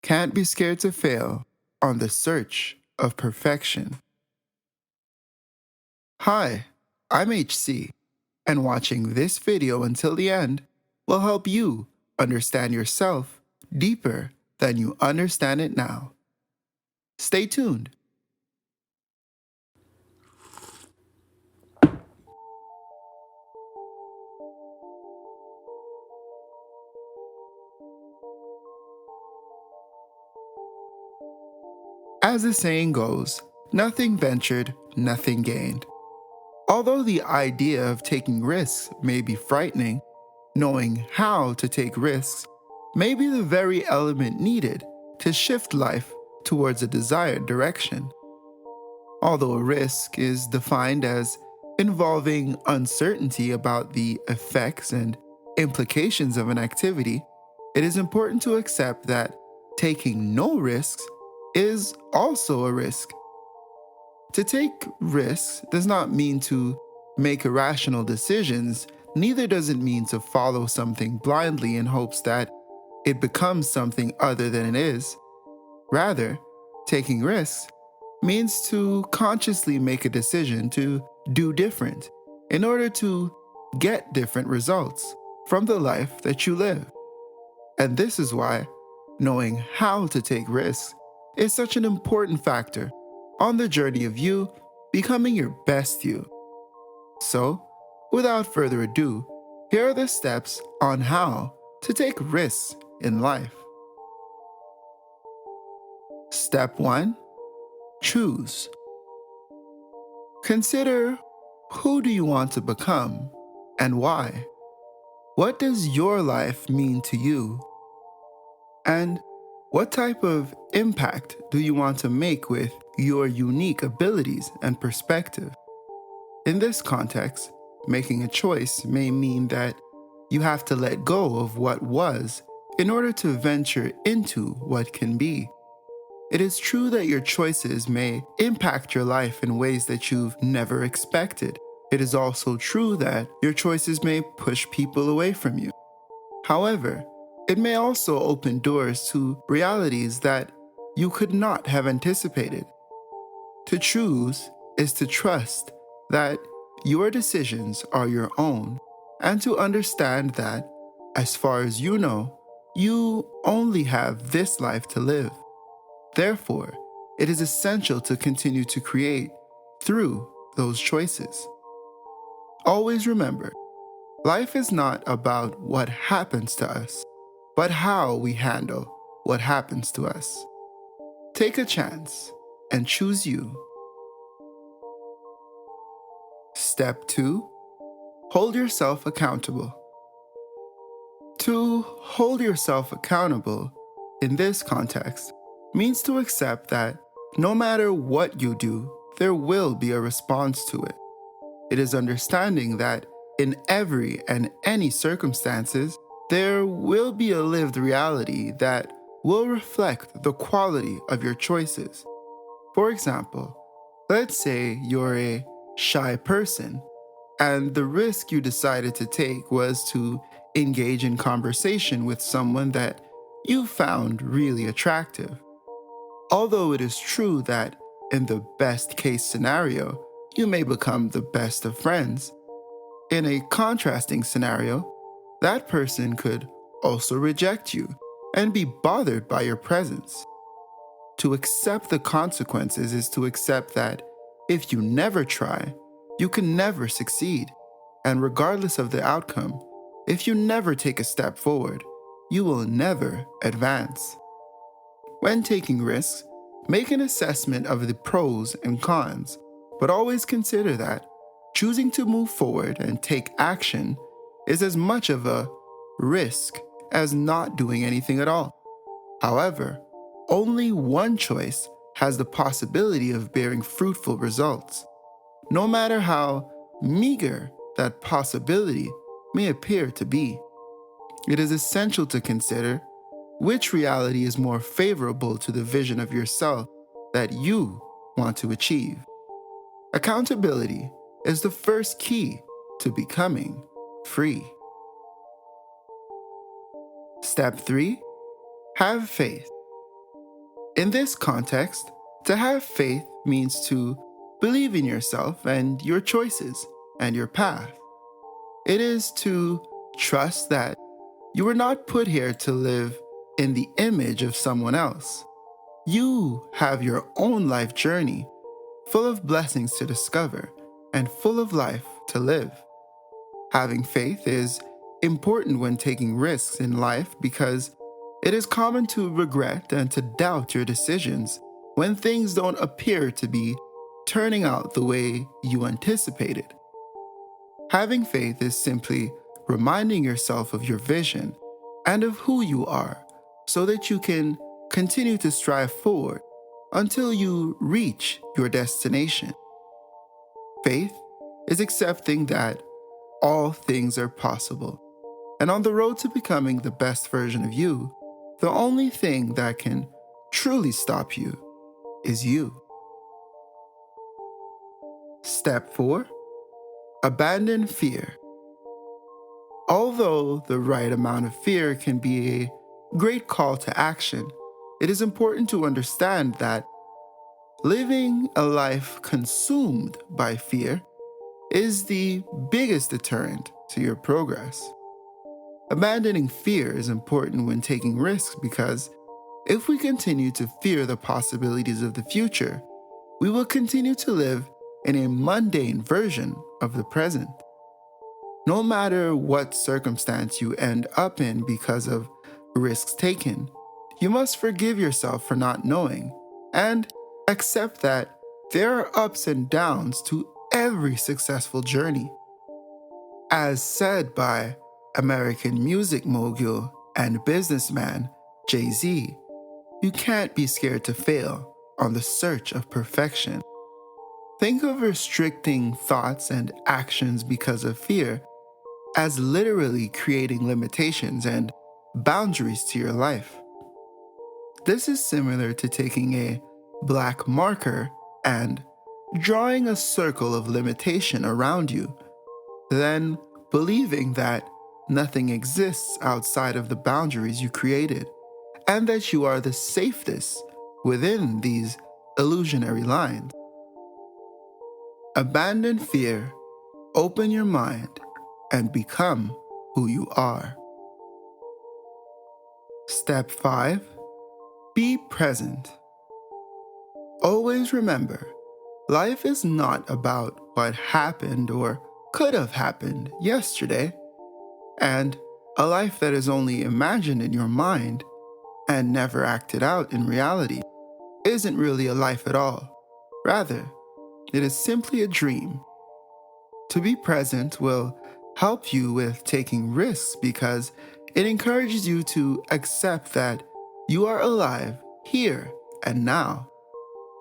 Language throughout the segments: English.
Can't be scared to fail on the search of perfection. Hi, I'm HC, and watching this video until the end will help you understand yourself deeper than you understand it now. Stay tuned. As the saying goes, nothing ventured, nothing gained. Although the idea of taking risks may be frightening, knowing how to take risks may be the very element needed to shift life towards a desired direction. Although a risk is defined as involving uncertainty about the effects and implications of an activity, it is important to accept that taking no risks is also a risk. To take risks does not mean to make irrational decisions, neither does it mean to follow something blindly in hopes that it becomes something other than it is. Rather, taking risks means to consciously make a decision to do different in order to get different results from the life that you live. And this is why knowing how to take risks is such an important factor on the journey of you becoming your best you. So, without further ado, here are the steps on how to take risks in life. Step 1. Choose. Consider, who do you want to become and why? What does your life mean to you? And what type of impact do you want to make with your unique abilities and perspective? In this context, making a choice may mean that you have to let go of what was in order to venture into what can be. It is true that your choices may impact your life in ways that you've never expected. It is also true that your choices may push people away from you. However, it may also open doors to realities that you could not have anticipated. To choose is to trust that your decisions are your own and to understand that, as far as you know, you only have this life to live. Therefore, it is essential to continue to create through those choices. Always remember, life is not about what happens to us, but how we handle what happens to us. Take a chance and choose you. Step 2. Hold yourself accountable. To hold yourself accountable in this context means to accept that no matter what you do, there will be a response to it. It is understanding that in every and any circumstances, there will be a lived reality that will reflect the quality of your choices. For example, let's say you're a shy person, and the risk you decided to take was to engage in conversation with someone that you found really attractive. Although it is true that in the best case scenario, you may become the best of friends, in a contrasting scenario, that person could also reject you and be bothered by your presence. To accept the consequences is to accept that if you never try, you can never succeed. And regardless of the outcome, if you never take a step forward, you will never advance. When taking risks, make an assessment of the pros and cons, but always consider that choosing to move forward and take action is as much of a risk as not doing anything at all. However, only one choice has the possibility of bearing fruitful results, no matter how meager that possibility may appear to be. It is essential to consider which reality is more favorable to the vision of yourself that you want to achieve. Accountability is the first key to becoming free. Step 3. Have faith. In this context, to have faith means to believe in yourself and your choices and your path. It is to trust that you were not put here to live in the image of someone else. You have your own life journey, full of blessings to discover and full of life to live. Having faith is important when taking risks in life because it is common to regret and to doubt your decisions when things don't appear to be turning out the way you anticipated. Having faith is simply reminding yourself of your vision and of who you are so that you can continue to strive forward until you reach your destination. Faith is accepting that all things are possible, and on the road to becoming the best version of you, the only thing that can truly stop you is you. Step 4. Abandon fear. Although the right amount of fear can be a great call to action, it is important to understand that living a life consumed by fear is the biggest deterrent to your progress. Abandoning fear is important when taking risks because if we continue to fear the possibilities of the future, we will continue to live in a mundane version of the present. No matter what circumstance you end up in because of risks taken, you must forgive yourself for not knowing and accept that there are ups and downs to every successful journey. As said by American music mogul and businessman Jay-Z, you can't be scared to fail on the search of perfection. Think of restricting thoughts and actions because of fear as literally creating limitations and boundaries to your life. This is similar to taking a black marker and drawing a circle of limitation around you, then believing that nothing exists outside of the boundaries you created, and that you are the safest within these illusionary lines. Abandon fear, open your mind, and become who you are. Step 5. Be present. Always remember, life is not about what happened or could have happened yesterday, and a life that is only imagined in your mind and never acted out in reality isn't really a life at all. Rather, it is simply a dream. To be present will help you with taking risks because it encourages you to accept that you are alive here and now,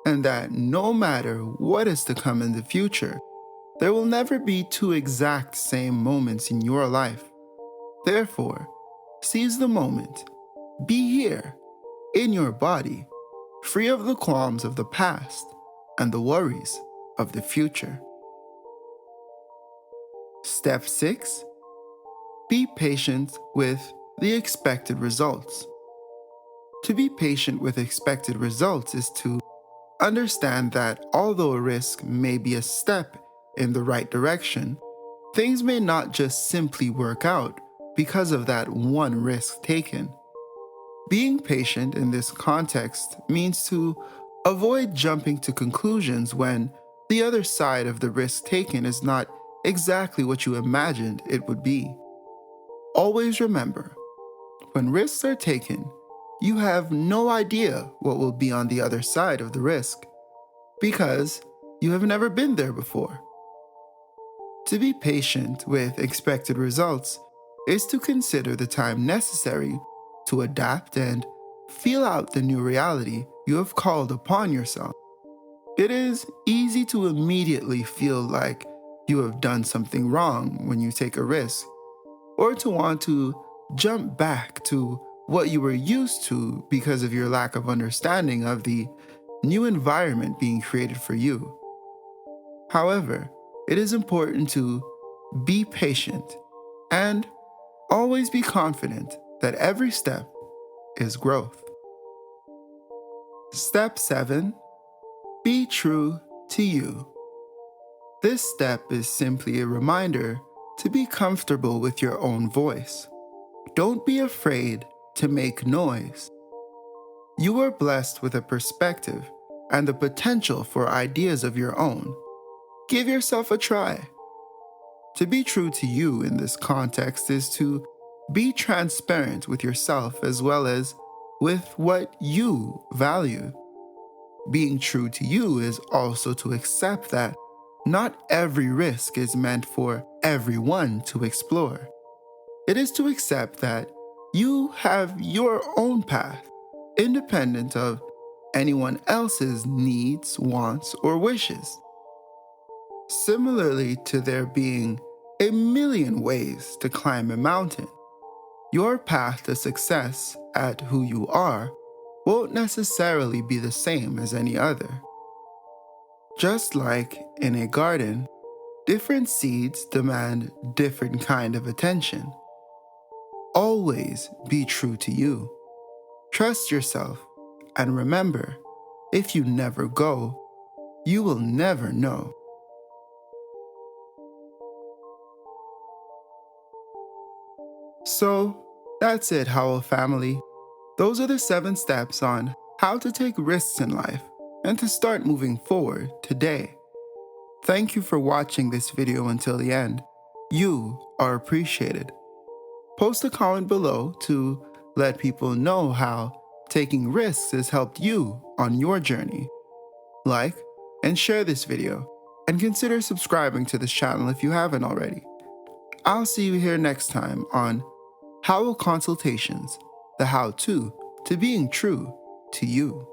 and that no matter what is to come in the future, there will never be two exact same moments in your life. Therefore, seize the moment. Be here, in your body, free of the qualms of the past and the worries of the future. Step 6. Be patient with the expected results. To be patient with expected results is to understand that although a risk may be a step in the right direction, things may not just simply work out because of that one risk taken. Being patient in this context means to avoid jumping to conclusions when the other side of the risk taken is not exactly what you imagined it would be. Always remember, when risks are taken, you have no idea what will be on the other side of the risk, because you have never been there before. To be patient with expected results is to consider the time necessary to adapt and feel out the new reality you have called upon yourself. It is easy to immediately feel like you have done something wrong when you take a risk, or to want to jump back to what you were used to because of your lack of understanding of the new environment being created for you. However, it is important to be patient and always be confident that every step is growth. Step 7. Be true to you. This step is simply a reminder to be comfortable with your own voice. Don't be afraid to make noise. You are blessed with a perspective and the potential for ideas of your own. Give yourself a try. To be true to you in this context is to be transparent with yourself as well as with what you value. Being true to you is also to accept that not every risk is meant for everyone to explore. It is to accept that you have your own path, independent of anyone else's needs, wants, or wishes. Similarly to there being a million ways to climb a mountain, your path to success at who you are won't necessarily be the same as any other. Just like in a garden, different seeds demand different kind of attention. Always be true to you. Trust yourself, and remember, if you never go, you will never know. So, that's it, Howell family. Those are the 7 steps on how to take risks in life and to start moving forward today. Thank you for watching this video until the end. You are appreciated. Post a comment below to let people know how taking risks has helped you on your journey. Like and share this video, and consider subscribing to this channel if you haven't already. I'll see you here next time on Howell Consultations, the how-to being true to you.